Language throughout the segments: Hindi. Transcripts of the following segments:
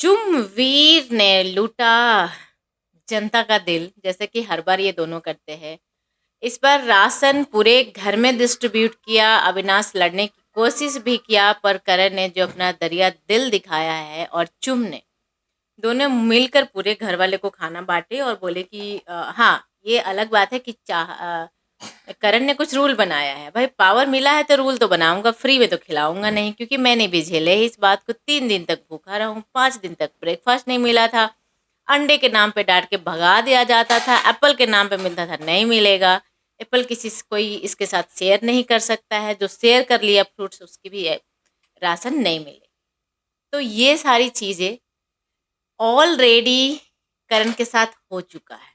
चुमवीर ने लूटा जनता का दिल, जैसे कि हर बार ये दोनों करते हैं। इस बार राशन पूरे घर में डिस्ट्रीब्यूट किया। अविनाश लड़ने की कोशिश भी किया, पर करण ने जो अपना दरिया दिल दिखाया है, और चुम ने दोनों मिलकर पूरे घर वाले को खाना बांटे और बोले कि हाँ, ये अलग बात है कि करण ने कुछ रूल बनाया है। भाई, पावर मिला है तो रूल तो बनाऊंगा, फ्री में तो खिलाऊंगा नहीं, क्योंकि मैंने भी झेले इस बात को। 3 दिन तक भूखा रहूं, 5 दिन तक ब्रेकफास्ट नहीं मिला था, अंडे के नाम पे डांट के भगा दिया जाता था, एप्पल के नाम पे मिलता था नहीं मिलेगा। एप्पल किसी से कोई इसके साथ शेयर नहीं कर सकता है, जो शेयर कर लिया फ्रूट्स उसकी भी राशन नहीं मिले। तो ये सारी चीज़ें ऑलरेडी करण के साथ हो चुका है।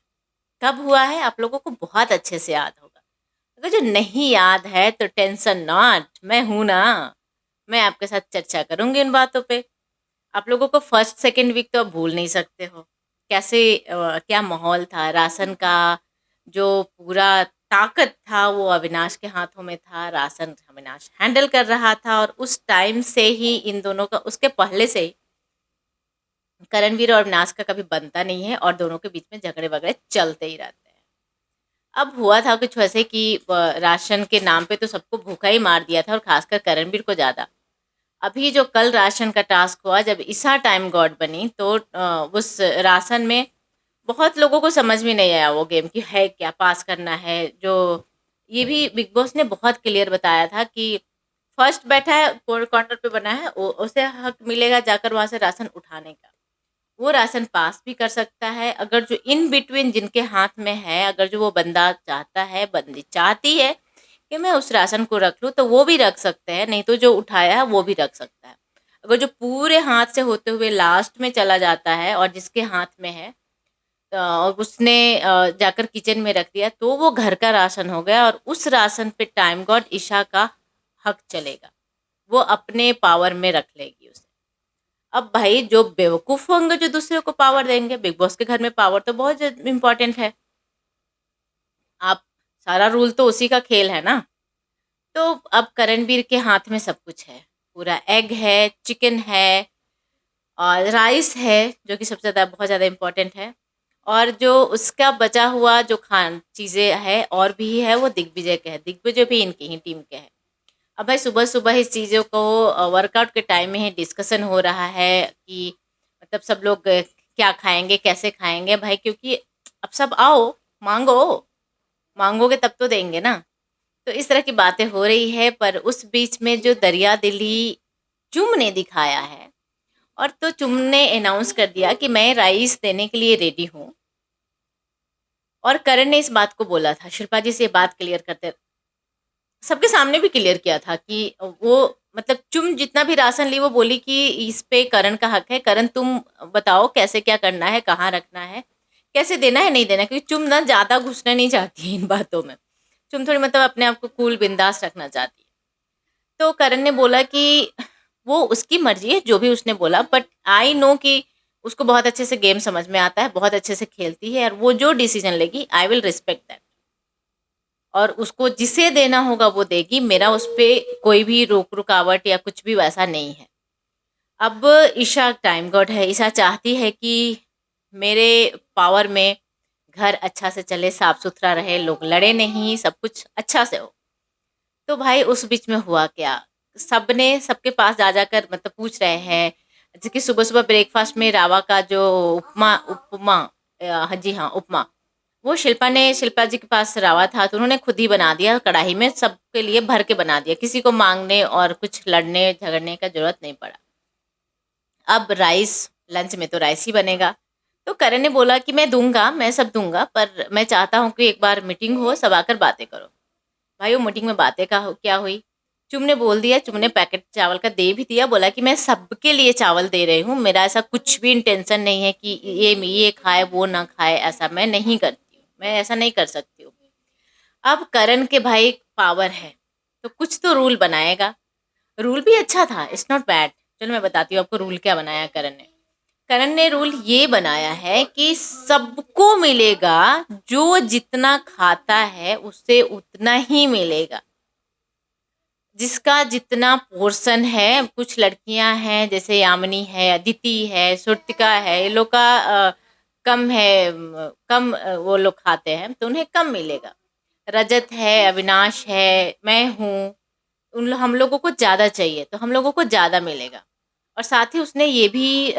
कब हुआ है आप लोगों को बहुत अच्छे से याद होगा। अगर जो नहीं याद है तो टेंशन नॉट, मैं हूं ना। मैं आपके साथ चर्चा करूंगी इन बातों पे। आप लोगों को फर्स्ट सेकंड वीक तो आप भूल नहीं सकते हो। कैसे क्या माहौल था राशन का। जो पूरा ताकत था वो अविनाश के हाथों में था। राशन अविनाश हैंडल कर रहा था, और उस टाइम से ही इन दोनों का, उसके पहले से ही करणवीर और अविनाश का कभी बनता नहीं है, और दोनों के बीच में झगड़े वगड़े चलते ही रहते हैं। अब हुआ था कुछ वैसे कि राशन के नाम पे तो सबको भूखा ही मार दिया था, और खासकर करणवीर को ज़्यादा। अभी जो कल राशन का टास्क हुआ, जब ईसा टाइम गॉड बनी, तो उस राशन में बहुत लोगों को समझ में नहीं आया वो गेम कि है क्या, पास करना है। जो ये भी बिग बॉस ने बहुत क्लियर बताया था कि फर्स्ट बैठा है कॉर्नर पे बना है, उसे हक मिलेगा जाकर वहां से राशन उठाने का। वो राशन पास भी कर सकता है, अगर जो इन बिटवीन जिनके हाथ में है, अगर जो वो बंदा चाहता है, बंदी चाहती है कि मैं उस राशन को रख लूँ, तो वो भी रख सकते हैं, नहीं तो जो उठाया है वो भी रख सकता है। अगर जो पूरे हाथ से होते हुए लास्ट में चला जाता है और जिसके हाथ में है, और उसने जाकर किचन में रख दिया, तो वो घर का राशन हो गया, और उस राशन पे टाइम गॉड ईशा का हक चलेगा। वो अपने पावर में रख लेगी उसे। अब भाई, जो बेवकूफ होंगे जो दूसरे को पावर देंगे, बिग बॉस के घर में पावर तो बहुत इंपॉर्टेंट है। आप, सारा रूल तो उसी का खेल है ना। तो अब करणवीर के हाथ में सब कुछ है। पूरा एग है, चिकन है, और राइस है, जो कि सबसे ज़्यादा बहुत ज़्यादा इम्पोर्टेंट है। और जो उसका बचा हुआ जो खान चीज़ें है और भी है, वो दिग्विजय के है। दिग्विजय भी इनकी ही टीम के है। अब भाई, सुबह सुबह इस चीज़ों को वर्कआउट के टाइम में ही डिस्कशन हो रहा है कि मतलब सब लोग क्या खाएंगे, कैसे खाएंगे भाई, क्योंकि अब सब आओ, मांगो, मांगोगे तब तो देंगे ना। तो इस तरह की बातें हो रही है, पर उस बीच में जो दरिया दिली चुम ने दिखाया है, और तो चुम ने अनाउंस कर दिया कि मैं राइस देने के लिए रेडी हूँ। और करण ने इस बात को बोला था, शिल्पा जी से ये बात क्लियर करते, सबके सामने भी क्लियर किया था कि वो, मतलब चुम जितना भी राशन ली, वो बोली कि इस पे करण का हक है। करण, तुम बताओ कैसे क्या करना है, कहाँ रखना है, कैसे देना है, नहीं देना, क्योंकि चुम ना ज़्यादा घुसना नहीं चाहती है इन बातों में। चुम थोड़ी मतलब अपने आप को कूल बिंदास रखना चाहती है। तो करण ने बोला कि वो उसकी मर्जी है, जो भी उसने बोला, बट आई नो कि उसको बहुत अच्छे से गेम समझ में आता है, बहुत अच्छे से खेलती है, और वो जो डिसीजन लेगी आई विल रिस्पेक्ट दैट। और उसको जिसे देना होगा वो देगी, मेरा उस पर कोई भी रोक रुकावट या कुछ भी वैसा नहीं है। अब ईशा टाइम गॉड है, ईशा चाहती है कि मेरे पावर में घर अच्छा से चले, साफ सुथरा रहे, लोग लड़े नहीं, सब कुछ अच्छा से हो। तो भाई, उस बीच में हुआ क्या, सबने सबके पास जा जाकर मतलब पूछ रहे हैं। जैसे कि सुबह सुबह ब्रेकफास्ट में रावा का जो उपमा उपमा हाँ जी हाँ, उपमा, वो शिल्पा जी के पास रवा था, तो उन्होंने खुद ही बना दिया कढ़ाई में, सबके लिए भर के बना दिया, किसी को मांगने और कुछ लड़ने झगड़ने का जरूरत नहीं पड़ा। अब राइस, लंच में तो राइस ही बनेगा। तो करण ने बोला कि मैं दूंगा, मैं सब दूंगा, पर मैं चाहता हूँ कि एक बार मीटिंग हो, सब आकर बातें करो। भाई, वो मीटिंग में बातें क्या हुई, चुम ने बोल दिया, चुम ने पैकेट चावल का दे भी दिया, बोला कि मैं सबके लिए चावल दे रही हूँ, मेरा ऐसा कुछ भी इंटेंशन नहीं है कि ये खाए वो ना खाए, ऐसा मैं नहीं करती हूँ, मैं ऐसा नहीं कर सकती हूँ। अब करण के भाई पावर है, तो कुछ तो रूल बनाएगा। रूल भी अच्छा था, इट्स नॉट बैड। चलो मैं बताती हूँ आपको रूल क्या बनाया करण ने। करण ने रूल ये बनाया है कि सबको मिलेगा, जो जितना खाता है उससे उतना ही मिलेगा। जिसका जितना पोर्शन है, कुछ लड़कियां हैं जैसे यामिनी है, अदिति है, श्रुतिका है, ये लोग का कम है, कम वो लोग खाते हैं तो उन्हें कम मिलेगा। रजत है, अविनाश है, मैं हूँ, हम लोगों को ज़्यादा चाहिए तो हम लोगों को ज़्यादा मिलेगा। और साथ ही उसने ये भी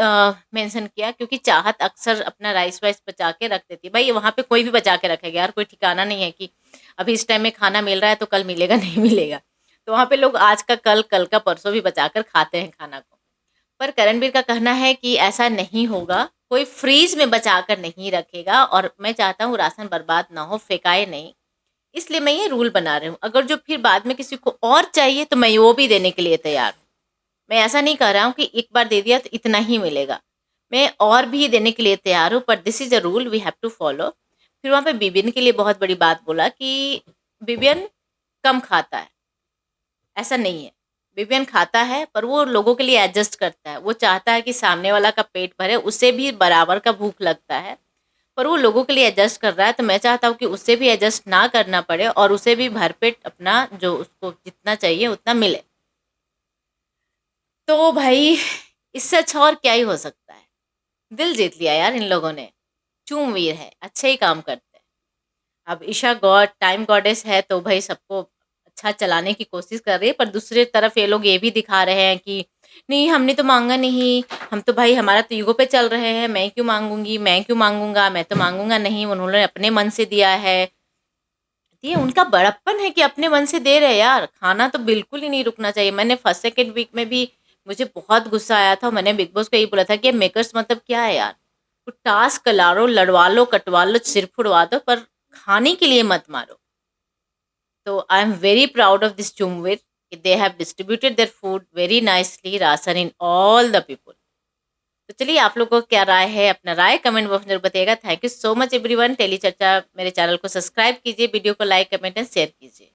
मेंशन किया, क्योंकि चाहत अक्सर अपना राइस वाइस बचा के रख देती है। भाई वहाँ पे कोई भी बचा के रखेगा यार, कोई ठिकाना नहीं है कि अभी इस टाइम में खाना मिल रहा है तो कल मिलेगा नहीं मिलेगा। तो वहाँ पे लोग आज का कल, कल का परसों भी बचा कर खाते हैं खाना को। पर करणवीर का कहना है कि ऐसा नहीं होगा, कोई फ्रीज में बचा कर नहीं रखेगा, और मैं चाहता हूँ राशन बर्बाद ना हो, फेंकाए नहीं। इसलिए मैं ये रूल बना रही हूँ, अगर जो फिर बाद में किसी को और चाहिए तो मैं वो भी देने के लिए तैयार हूँ। मैं ऐसा नहीं कह रहा हूँ कि एक बार दे दिया तो इतना ही मिलेगा, मैं और भी देने के लिए तैयार हूँ, पर this is a rule we have to follow. फिर वहाँ पे बिबिन के लिए बहुत बड़ी बात बोला कि बिबिन कम खाता है, ऐसा नहीं है। विवियन खाता है पर वो लोगों के लिए एडजस्ट करता है, वो चाहता है कि सामने वाला का पेट भरे, उसे भी बराबर का भूख लगता है, पर वो लोगों के लिए एडजस्ट कर रहा है। तो मैं चाहता हूँ कि उसे भी एडजस्ट ना करना पड़े और उसे भी भरपेट अपना जो उसको जितना चाहिए उतना मिले। तो भाई इससे अच्छा और क्या ही हो सकता है। दिल जीत लिया यार इन लोगों ने। चूमवीर है, अच्छे ही काम करते हैं। अब ईशा गॉड टाइम गॉडेस है तो भाई सबको अच्छा चलाने की कोशिश कर रही है, पर दूसरी तरफ ये लोग ये भी दिखा रहे हैं कि नहीं हमने तो मांगा नहीं, हम तो भाई हमारा तो ईगो पे चल रहे हैं, मैं क्यों मांगूंगी, मैं क्यों मांगूंगा, मैं तो मांगूंगा नहीं, उन्होंने अपने मन से दिया है। ये उनका बड़प्पन है कि अपने मन से दे रहे हैं यार, खाना तो बिल्कुल ही नहीं रुकना चाहिए। मैंने फर्स्ट सेकेंड वीक में भी मुझे बहुत गुस्सा आया था, मैंने बिग बॉस को यही बोला था कि मेकर्स मतलब क्या है यार, तो टास्क ला लो, लड़वा लो, कटवा लो, सिर फुड़वा दो, पर खाने के लिए मत मारो। So I'm very proud of this Chumvir. They have distributed their food very nicely, rasan in all the people. तो चलिए आप लोगों को क्या राय है, अपना राय कमेंट बॉक्स में बताइएगा। Thank you so much everyone. Tele Charcha मेरे चैनल को सब्सक्राइब कीजिए, वीडियो को लाइक कमेंट एंड शेयर कीजिए।